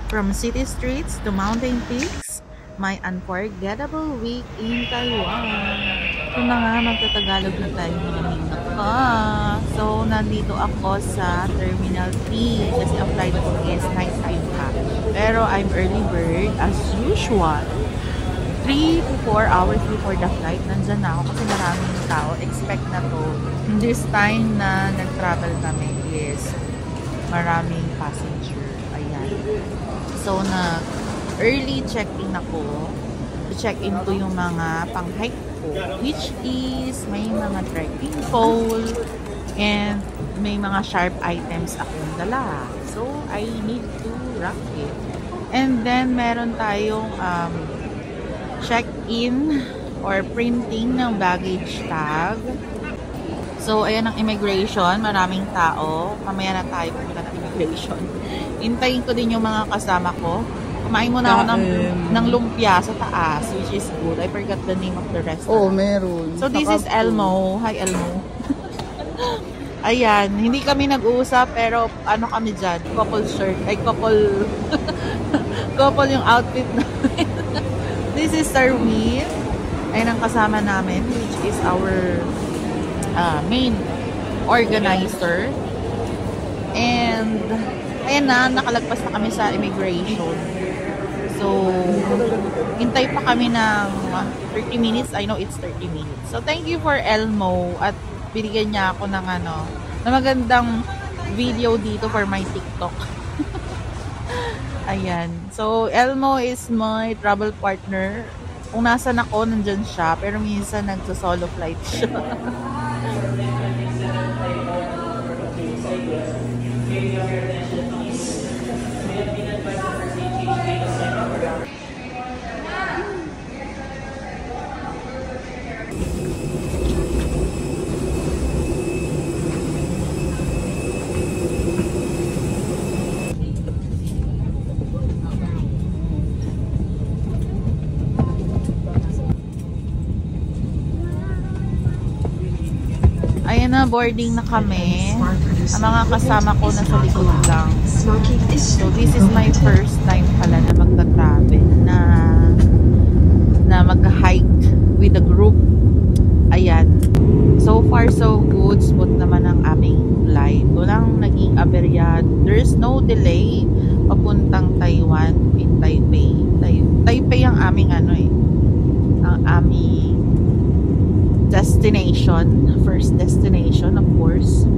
From city streets to mountain peaks, my unforgettable week in Taiwan. So na nga, magtatagalog na tayo mga minaka. So, nandito ako sa Terminal 3 kasi ang flight ko is night time pa. Pero I'm early bird as usual. 3 to 4 hours before the flight, nandyan na ako kasi maraming tao. Expect na to. This time na nag-travel kami is maraming passenger. Ayan. So, early check-in ako. Check-in ko yung mga pang-hike ko, which is may mga trekking pole and may mga sharp items akong dala. So, I need to rock it. And then, meron tayong check-in or printing ng baggage tag. So, ayan ang immigration. Maraming tao. Mamaya na tayo pumunta ng immigration. Hintayin ko din yung mga kasama ko. Kumain muna ako ng lumpia sa taas, which is good. I forgot the name of the restaurant. Oh, meron. So, this is Elmo. Hi, Elmo. Ayan. Hindi kami nag-uusap, pero ano kami dyan? Couple shirt. Ay, couple... couple yung outfit namin. This is Sarwin. Ayan ang kasama namin, which is our main organizer. And ayan na, nakalagpas na kami sa immigration. So, hintay pa kami ng 30 minutes. I know it's 30 minutes. So, thank you for Elmo at binigyan niya ako ng na magandang video dito for my TikTok. Ayan. So, Elmo is my travel partner. Kung nasan ako, nandyan siya. Pero minsan nagsa-solo flight siya. Ayan na, boarding na kami. Ang mga kasama ko nasa likod lang. So, this is my first time pala na magta-travel na mag-hike with a group. Ayan. So far, so good. Smooth naman ang aming flight. Walang naging aberya. There's no delay papuntang Taiwan in Taipei. Taipei ang aming ang aming destination, first destination, of course.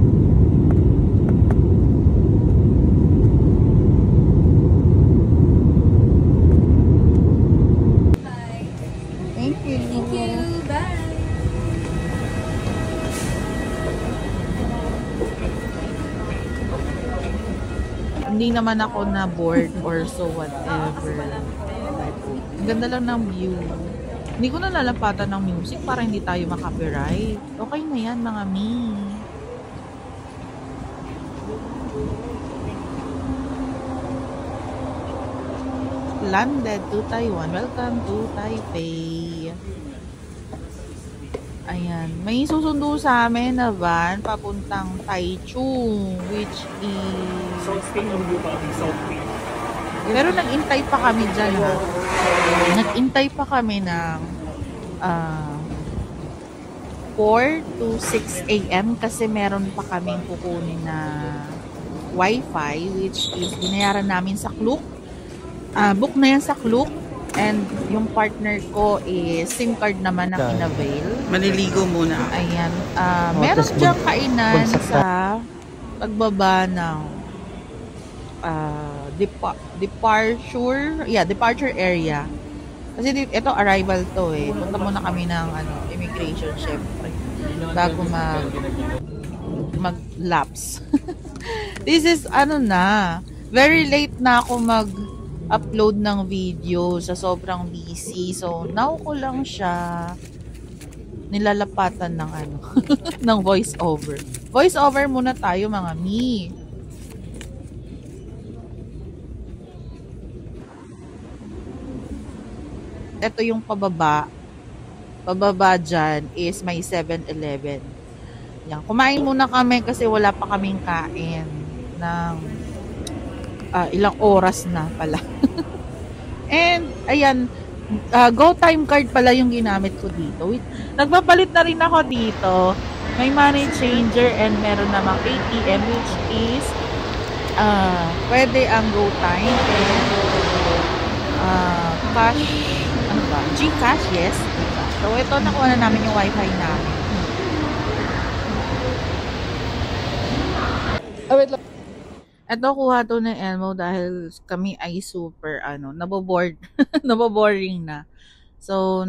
Bye. Thank you. Thank you. Bye. Hindi naman ako na bored or so whatever. Ang ganda lang ng view. Hindi ko na lalapatan ng music para hindi tayo makapiright. Okay na yan, mga mi. Landed to Taiwan. Welcome to Taipei. Ayan. May susundo sa amin na van papuntang Taichung, which is... Pero nag-intay pa kami dyan, ha? Nag-intay pa kami ng 4 to 6 a.m. kasi meron pa kaming kukunin na wifi, which is binayaran namin sa Klook. Book na yan sa Klook. And yung partner ko is SIM card naman ang in-avail. Maliligo muna. Ayan. Meron diyang kainan sa pagbaba ng departure area. Kasi ito arrival to eh. Punta muna kami ng immigration syempre bago mag-lapse. This is very late na ako mag-upload ng video sa sobrang busy. So now ko lang siya nilalapatan ng ng voice over. Voice over muna tayo, mga mi. Ito yung pababa. Pababa dyan is may 7-Eleven. Yan. Kumain muna kami kasi wala pa kaming kain ng ilang oras na pala. And, ayan, Go Time card pala yung ginamit ko dito. Wait, nagpapalit na rin ako dito. May money changer and meron namang ATM which is pwede ang Go Time and cash, ano ba? GCash, yes. So, ito nakuha na namin yung wifi namin. Wait lang. Ito kuha to ng Elmo dahil kami ay super naboboard, naboboring na. So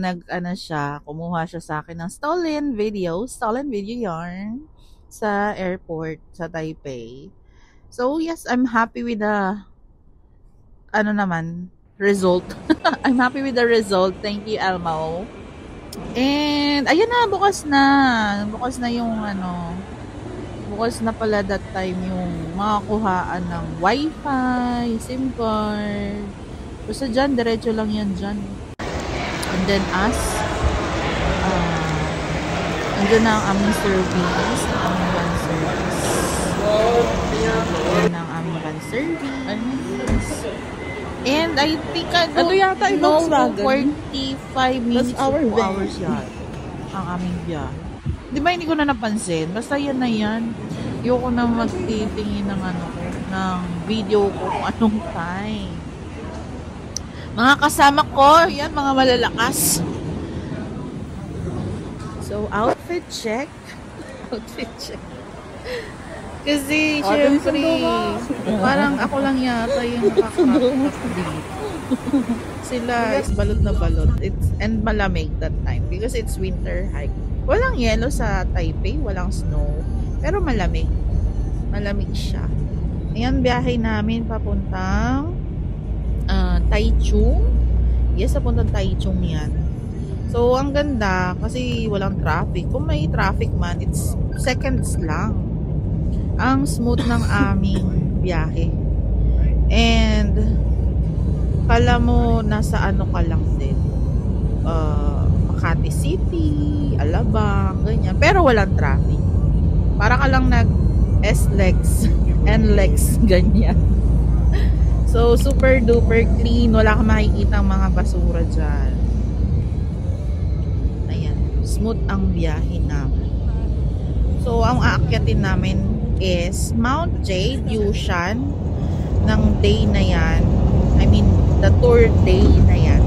kumuha siya sa akin ng stolen video yarn sa airport sa Taipei. So yes, I'm happy with the result. I'm happy with the result. Thank you, Elmo. And ayan na, bukas na yung bukas na pala that time yung makakuhaan ng wifi, SIM card. Basta dyan, diretso lang yan dyan. And then us, andun na ang aming service, ang aming van service. Andun na ang aming van service. And I think I Ito yata yung Volkswagen. 45 minutes to 2 hours yan. Ang aming biyahe. Di ba hindi ko na napansin? Basta yan na yan. Ayoko na magtitingin ng ng video ko kung anong time. Mga kasama ko, yan, mga malalakas. So, outfit check. Outfit check. Kasi, syempre, parang ako lang yata yung nakakakak dito. Sila is balot na balot. And malamig that time because it's winter hike. Walang yelo sa Taipei, walang snow, pero malamig. Malamig siya. Ayan, biyahe namin papuntang Taichung. Yes, papuntang Taichung yan. So, ang ganda kasi walang traffic. Kung may traffic man, it's seconds lang. Ang smooth ng aming biyahe. And, kala mo nasa ka lang din. Makati City, Alabang, ganyan. Pero walang traffic. Para ka lang nag-SLEX, NLEX, ganyan. So, super duper clean. Wala kang makikita ang mga basura dyan. Ayan. Smooth ang biyahe namin. So, ang aakyatin namin is Mount Jade, Yushan, ng day na yan. I mean, the tour day na yan.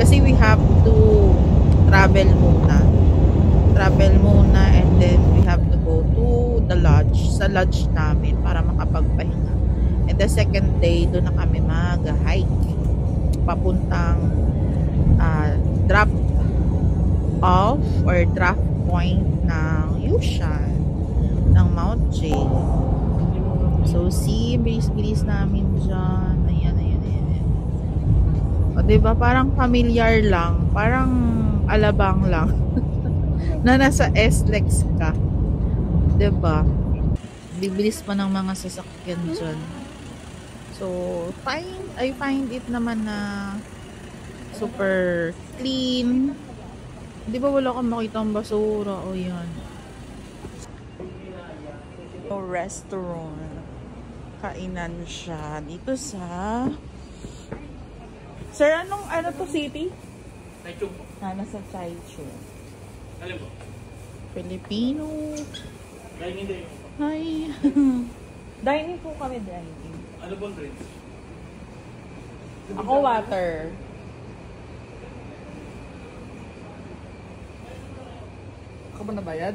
Kasi we have to travel muna and then we have to go to the lodge, sa lodge namin para makapagpahinga. And the second day, doon na kami mag-hike papuntang drop off or drop point ng Yushan ng Mount Jade. So see, bilis-bilis namin dyan. Ayan. O diba, parang familiar lang, parang Alabang lang na nasa SLEX ka, diba? Bibilis pa ng mga sasakyan dyan. So I find it naman na super clean. Di ba wala kang makita ang basura? O yan, restaurant, kainan siya dito sa Sir, ano to city? Taichung po. Nasa Taichung. Alin po? Filipino. Dining day po. Hi. Dining po kami, dining. Ano pong drinks? Ako water. Ako ba nabayad?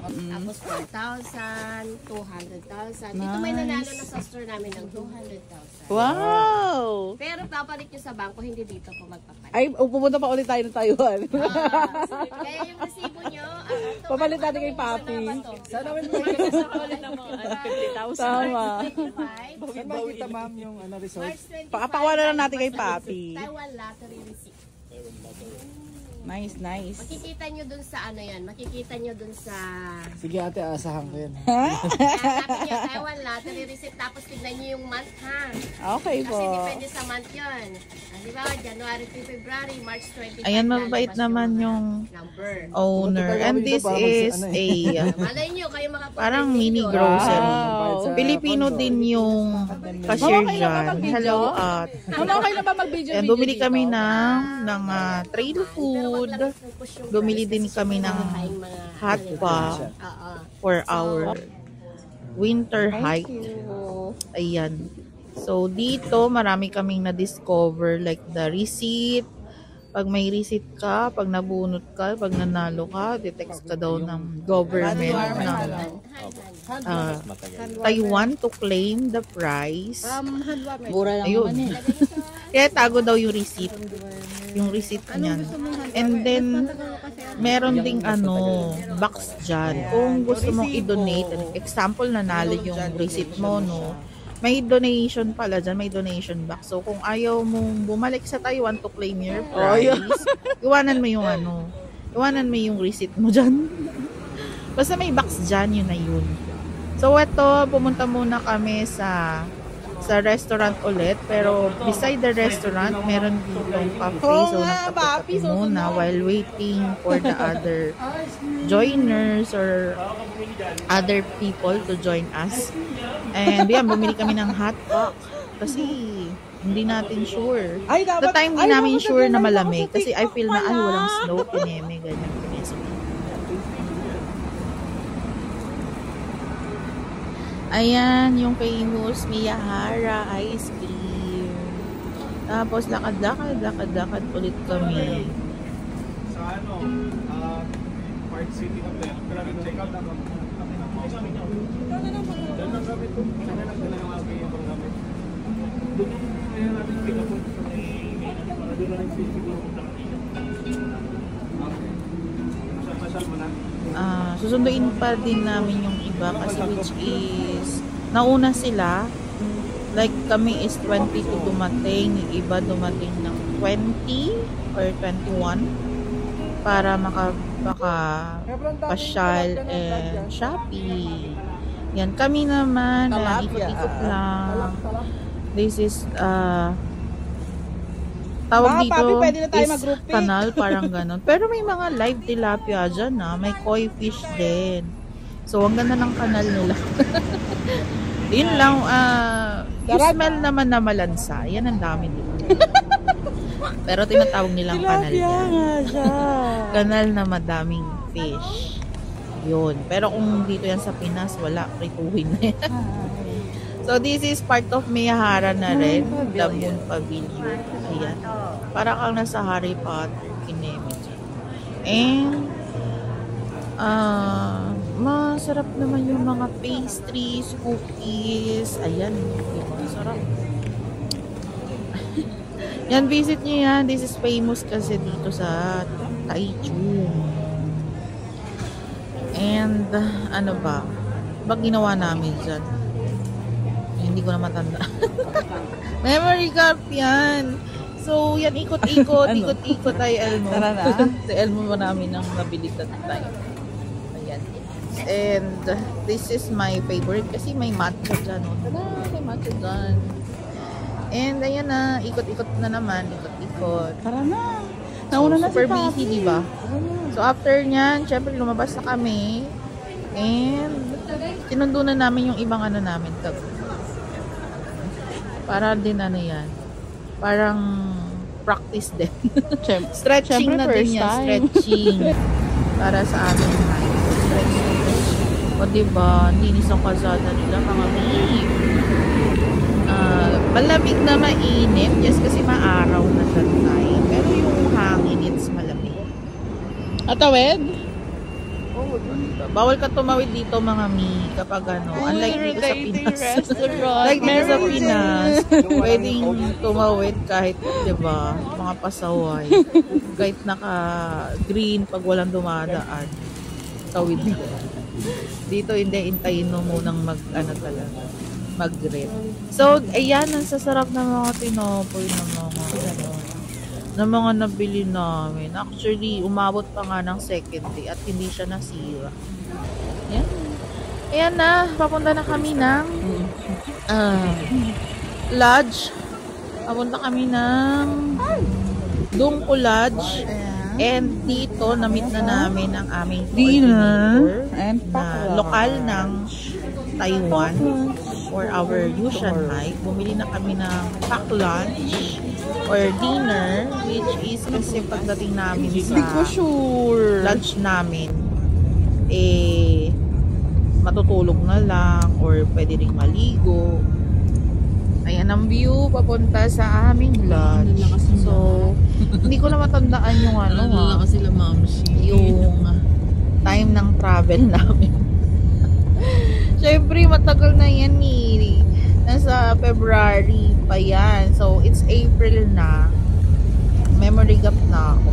Tapos 4,000, 200,000. Dito may nanalo na sa store namin ng 200,000. Wow! Pero papalit nyo sa bangko, hindi dito po magpapalit. Ay, pupunta pa ulit tayo ng Taiwan. Kaya yung resibo nyo, Papalit natin kay Papi. Sana may Tama. Saan makita ma'am yung result? Pakapakuha na lang natin kay Papi. Taiwan lottery receipt. Nice. Makikita nyo dun sa makikita nyo dun sa... Sige ate, asahan ko yan. Hanapin nyo Taiwan lottery receipt, tapos tignan nyo yung month ha. Okay po. Kasi depende sa month yun. Di ba? January to February, March 25. Ayan, mabait naman yung number. owner. And this is a Malay nyo, kayo makapunta. parang mini grocery. Wow. Pilipino din yung cashier dyan. Hello, Mama, okay na ba mag-video? and bumili kami ng trail food. Bumili din kami ng hot pack for our winter hike. Ayan. So, dito, marami kaming na-discover like the receipt. Pag may receipt ka, pag nabunot ka, pag nanalo ka, detect ka daw ng government ng Taiwan to claim the prize. Mura lang Ayun. naman Kaya tago daw yung receipt. Yung receipt niyan. And then, meron ding box dyan. Kung gusto mong i-donate, example, nanalo yung receipt mo, no? May donation pala dyan, may donation box. So, kung ayaw mong bumalik sa Taiwan to claim your prize, iwanan mo yung iwanan mo yung receipt mo dyan. Basta may box dyan, yun na yun. So, eto, pumunta muna kami sa restaurant ulit. Pero, beside the restaurant, meron ditong cafe. So, nagkape muna while waiting for the other joiners or other people to join us. And yan, bumili kami ng hot pack. Kasi, hindi natin sure. The time hindi namin sure na malamig. Kasi I feel na, walang snow, pineme, ganyan, pineso. Ayan, yung famous Miyahara ice cream. Tapos, lakad ulit kami. Sa Park City na player. Pero check out na kami. Doon lang kami ito. Sana lang dala ng mga yung gamit. Doon yung ngayon natin pinapun sa may para doon lang yung siguro punta kami. Masal mo na. Susunduin pa din namin yung iba kasi which is nauna sila. Like kami is 22 dumating, yung iba dumating ng 20 or 21 para pasyal and shopping. Yan, kami naman ikot-ikot lang. This is tawag dito is kanal, parang ganon. Pero may mga live tilapia dyan may koi fish din. So, ang ganda ng kanal nila. Yun lang, yung smell naman na malansa. Yan ang dami dito. Pero tinatawag nilang kanal yan. Kanal na madaming fish. Yun. Pero kung dito yan sa Pinas, wala. Prituhin na yan. So, this is part of Miyahara na rin. The Moon Pavilion. Ayan. Para kang nasa Harry Potter. Kineme dyan. And, masarap naman yung mga pastries, cookies. Ayan. Diba? Sarap. Yan, visit nyo yan. This is famous kasi dito sa Taichung. And, ano ba? Bang ginawa namin dyan? Hindi ko na matanda. Memory card yan. So, yan, ikot-ikot. Ikot-ikot tayo, Elmo. Sa Elmo mo namin ang nabili that time. Ayan. And, this is my favorite kasi may matcha dyan. Tada! May matcha dyan. And, ayan na. Ikot-ikot na naman. Ikot-ikot. Tara na. So, super busy, diba? So, after nyan, syempre, lumabas na kami. And, sinundo na namin yung ibang namin. Para din yan. Parang practice din. Stretching na din yan. Stretching. Para sa amin. O, diba? Linis ang kalsada nila, mga beef. Malamig na mainit. Yes, kasi maaraw na siya time. Pero yung hangin, it's malamig. Atawid? Oo, bawal ka tumawid dito, mga mi, kapag unlike dito sa Pinas. Like dito sa Pinas, pwedeng tumawid kahit, diba, mga pasaway. Kahit naka-green, pag walang dumadaan, tawid dito. Dito, hindi, intayin mo munang mag-red. So, ayan, ang sasarap ng mga tinopoy ng mga nabili namin. Actually, umabot pa nga ng second day at hindi siya nasira. Ayan. Ayan na, papunta na kami ng lodge. Papunta kami ng Dungko Lodge. And dito, na-meet na namin ang aming coordinator na lokal ng Taiwan. for our usual night. Bumili na kami ng pack lunch or dinner, which is kasi pagdating namin sa lunch namin, eh, matutulog na lang or pwede ring maligo. Ayan ang view papunta sa aming lunch. So, hindi ko na matandaan yung yung time ng travel namin. Siyempre, matagal na yan eh. Nasa February pa yan. So, it's April na. Memory gap na ako.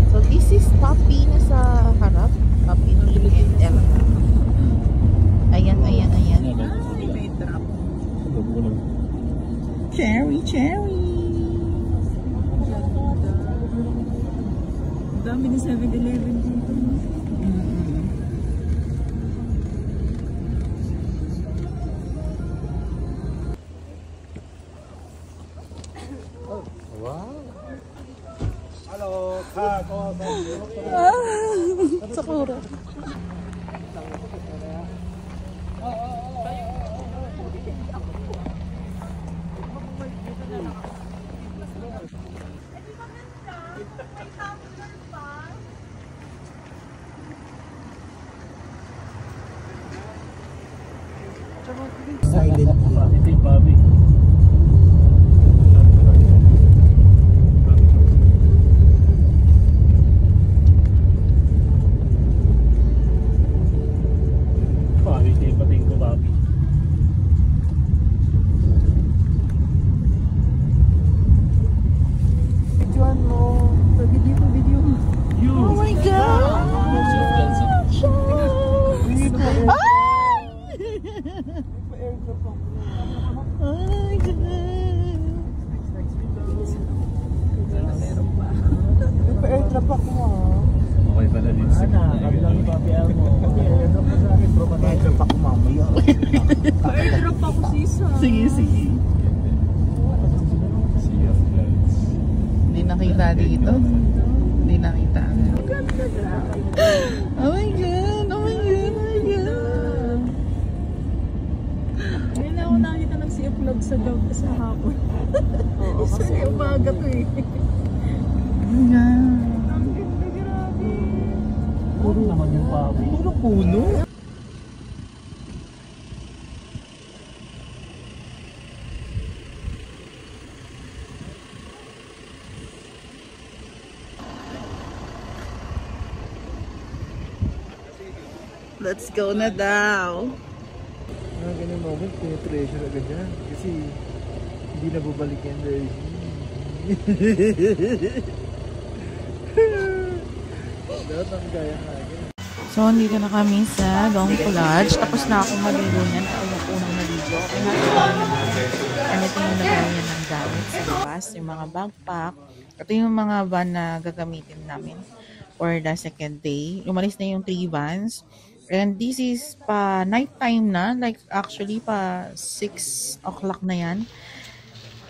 So, this is Papi na sa harap. Papi DML. Ayan. Cherry. Dami ni 7-Eleven dito. Sakura. Silent. Ito yung Bobby. Ito yung pating ko, Bobby. Picturean mo. Video. Oh my God! Oh my God! Pa-airdrop ako Okay pala din sa kabilang ni Papi Elmo. Pa-airdrop mo sa akin bro. Pa-airdrop ako mamaya. Pa-airdrop ako sisa. Sige. Sea of Clouds. Hindi nakita dito. Hindi nakita. Oh my God! Ngayon na ako nakita ng Sea of Clouds sa hapon. Isa na yung umaga to eh. Oh my God! Ang ganda, grabe. Puro naman yung Bobby. Puro puno. Let's go na daw. Mga ganun moment, pinatreasure agad yan. Kasi hindi na bubalik yan dahil dapat ang gaya nga agad. So, nandito na kami sa Dongpo Lodge. Tapos na akong maligo niyan. Ako yung unang maligo. Okay na ito yung nagawin niya ng gamit sa labas. Yung mga backpack. Ito yung mga van na gagamitin namin for the second day. Umalis na yung 3 vans. And this is pa night time na. Like actually pa 6 o'clock na yan.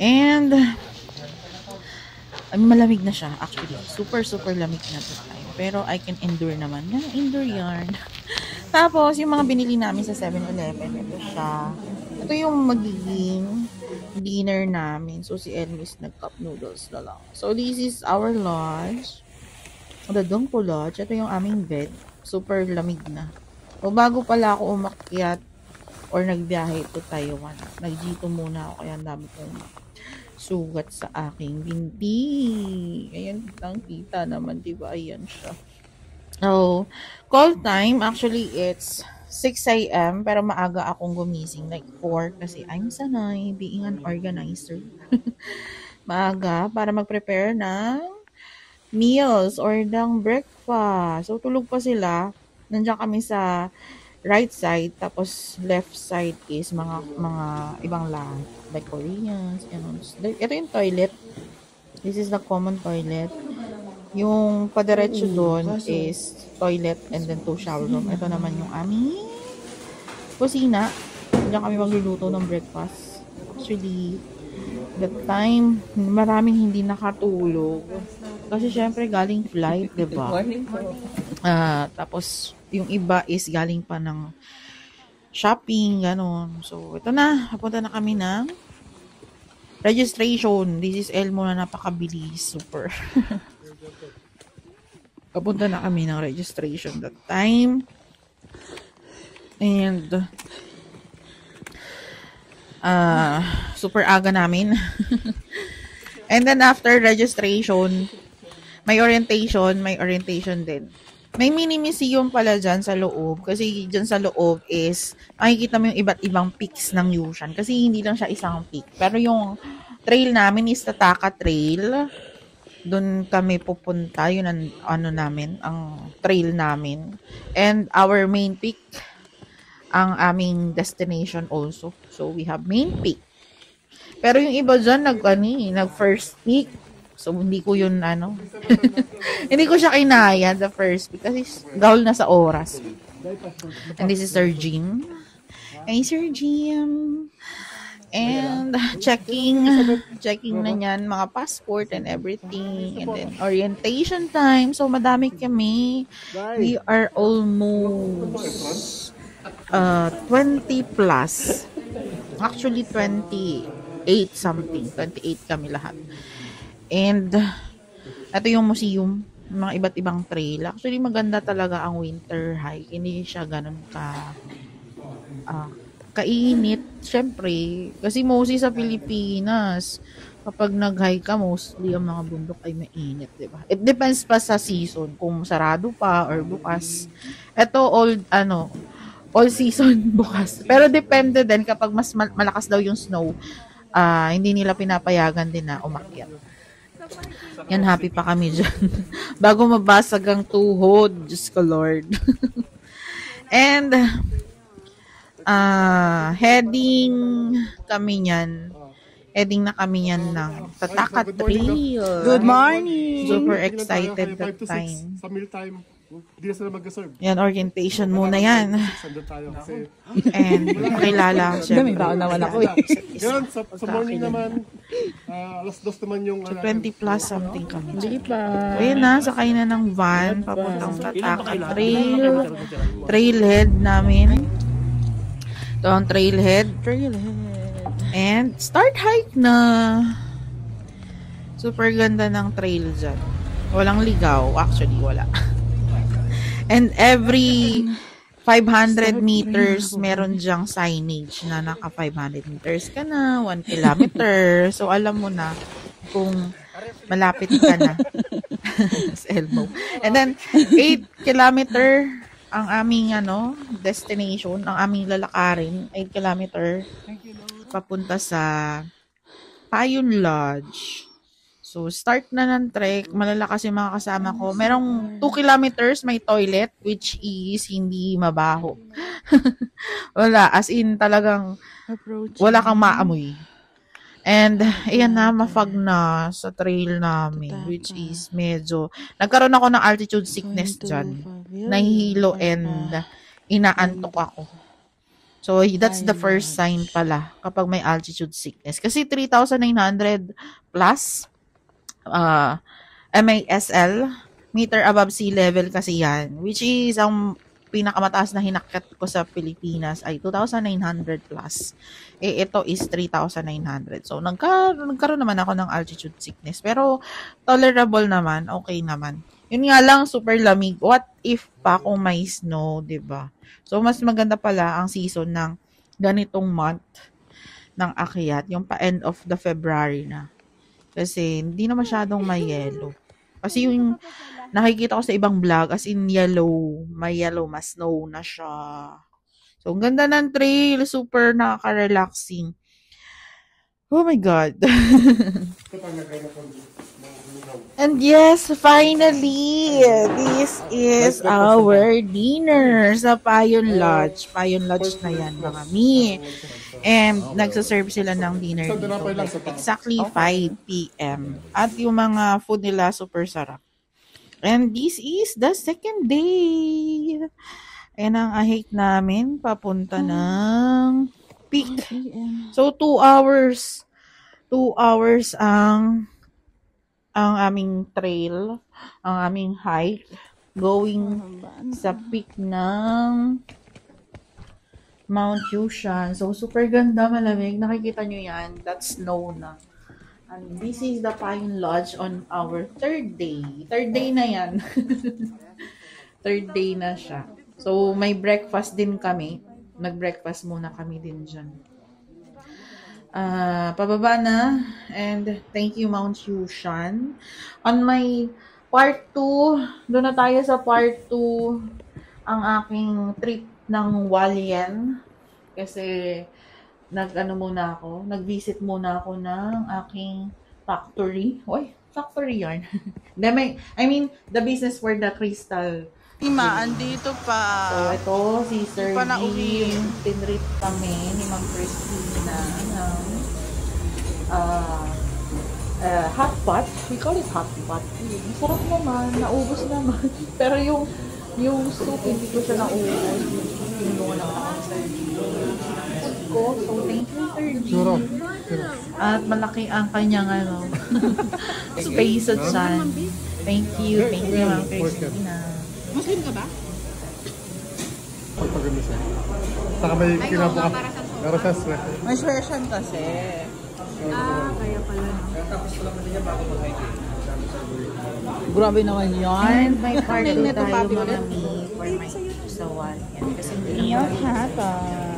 And malamig na siya actually. Super lamig na to time. Pero I can endure naman. Yan, endure yarn. Tapos yung mga binili namin sa 7-Eleven. Ito siya. Ito yung magiging dinner namin. So si Elmis nag-cup noodles na lang. So this is our lodge. The Dongpo Lodge. Ito yung aming bed. Super lamig na. O bago pala ako umakyat or nagbiyahe to Taiwan, nag-G2 muna ako kaya ang dami kong sugat sa aking binti. Ayan, lang kita naman, diba? Ayan siya. So, call time, actually it's 6 a.m. pero maaga akong gumising, like 4 kasi I'm sanay being an organizer. Maaga para mag-prepare ng meals or ng breakfast. So, tulog pa sila. Nandiyan kami sa right side, tapos left side is mga ibang lahat, like Koreans, and ito yung toilet. This is the common toilet. Yung padiretso doon is toilet and then 2 shower room. Ito naman yung aming kusina. Diyan kami magluluto ng breakfast. Actually, that time, maraming hindi nakatulog. Kasi syempre galing flight, diba? Tapos yung iba is galing pa ng shopping, ganun. So, ito na. Papunta na kami ng registration. This is Elmo na napakabilis. Super. Papunta na kami ng registration that time. And, super aga namin. And then, after registration, may orientation din. May mini museum pala dyan sa loob. Kasi dyan sa loob is, makikita mo yung iba't ibang peaks ng Yushan. Kasi hindi lang siya isang peak. Pero yung trail namin is Tataka Trail. Doon kami pupunta. Yun ang ang trail namin. And our main peak, ang aming destination also. So, we have main peak. Pero yung iba dyan, nag first peak. So, hindi ko yun, hindi ko siya kinaya, the first, because gawal na sa oras. And this is Sir Jim. Hey, Sir Jim. And, checking na yan, mga passport and everything. And then, orientation time. So, madami kami. We are almost 20 plus. Actually, 28 something. 28 kami lahat. And, ito yung museum, mga iba't ibang trail. Actually, maganda talaga ang winter hike. Hindi siya ganun kainit. Siyempre, kasi mostly sa Pilipinas, kapag nag-hike ka, mostly ang mga bundok ay mainit, diba? It depends pa sa season, kung sarado pa or bukas. Ito, all season bukas. Pero depende din kapag mas malakas daw yung snow, hindi nila pinapayagan din na umakyat. Yan, happy pa kami dyan. Bago mabasag ang tuhod. Diyos ko, Lord. And, heading na kami yan ng Tataka Trail. Good morning! Super excited that time. Sa meal time, hindi na sila mag-serve. Yan, orientation muna yan. Sandal tayo kasi. And, pakilala, syempre. Dami naman ako eh. Ngayon, sa morning naman, alas 2 naman yung... So, 20 plus something kami. Hindi pa. Ayun na, sakay na ng van, papuntang Tataka Trail. Trailhead namin. Ito ang trailhead. And, start hike na. Super ganda ng trail dyan. Walang ligaw. Actually, wala. And every 500 meters, meron dyang signage na naka 500 meters ka na, 1 kilometer. So, alam mo na kung malapit ka na sa Elmo. And then, 8 kilometer ang aming destination, ang aming lalakarin, 8 kilometer papunta sa Payon Lodge. So, start na ng trek. Malalakas yung mga kasama ko. Merong 2 kilometers may toilet, which is hindi mabaho. Wala. As in, talagang wala kang maamoy. And, ayan na, mafag na sa trail namin, which is medyo, nagkaroon ako ng altitude sickness dyan. Nahihilo and inaantok ako. So, that's the first sign pala kapag may altitude sickness. Kasi 3,900 plus, MASL, meter above sea level kasi yan, which is ang pinakamataas na hinakyat ko sa Pilipinas ay 2,900 plus. Ito is 3,900. So, nagkaroon naman ako ng altitude sickness. Pero, tolerable naman. Okay naman. Yun nga lang, super lamig. What if pa kung may snow, diba? So, mas maganda pala ang season ng ganitong month ng akyat. Yung pa-end of the February na. Kasi, hindi na masyadong may yellow. Kasi yung nakikita ko sa ibang vlog, as in yellow, may yellow, mas snow na siya. So, ang ganda ng trail. Super nakaka-relaxing. Oh my God. And yes, finally, this is our dinner sa Payon Lodge. Payon Lodge na yan, mga mi. And nagsaserve sila ng dinner dito. Exactly 5 p.m. At yung mga food nila super sarap. And this is the second day. Ayan ang ahik namin papunta ng peak. So 2 hours. 2 hours ang aming trail, ang aming hike going sa peak ng Mount Yushan. So, super ganda, malamig. Nakikita nyo yan. That's snow na. And this is the Pine Lodge on our third day. Third day na yan. Third day na siya. So, may breakfast din kami. Nag-breakfast muna kami din dyan. Pababa na. And thank you, Mount Yushan. On my part 2, doon na tayo sa part 2, ang aking trip ng Hualien. Kasi, nag-visit muna ako ng aking factory. Uy, factory yarn. I mean, the business for the crystal. Ima, andito pa. So, ito, si Sir Pa na uwi. Tinrip kami ni Ma'am Christina ng hot pot. We call it hot pot. Masarap naman, naubos naman. Pero yung soup, hindi ko siya naubos. Tinulungan naman ako sa Sir G. Ko. So, thank you, Sir G. At malaki ang kanyang space at dyan. Thank you, Ma'am Christina. Muslim ka ba? Pagpaganda siya. Saka may kinabuka. Pero sa stress. May session kasi. Kaya pala. Grabe naman yun. And may part Ano yung 2 neto, tayo papi, ulit? mga for my sa Hualien. Kasi hindi Iyo, naman hata.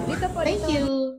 Dito po, Thank you.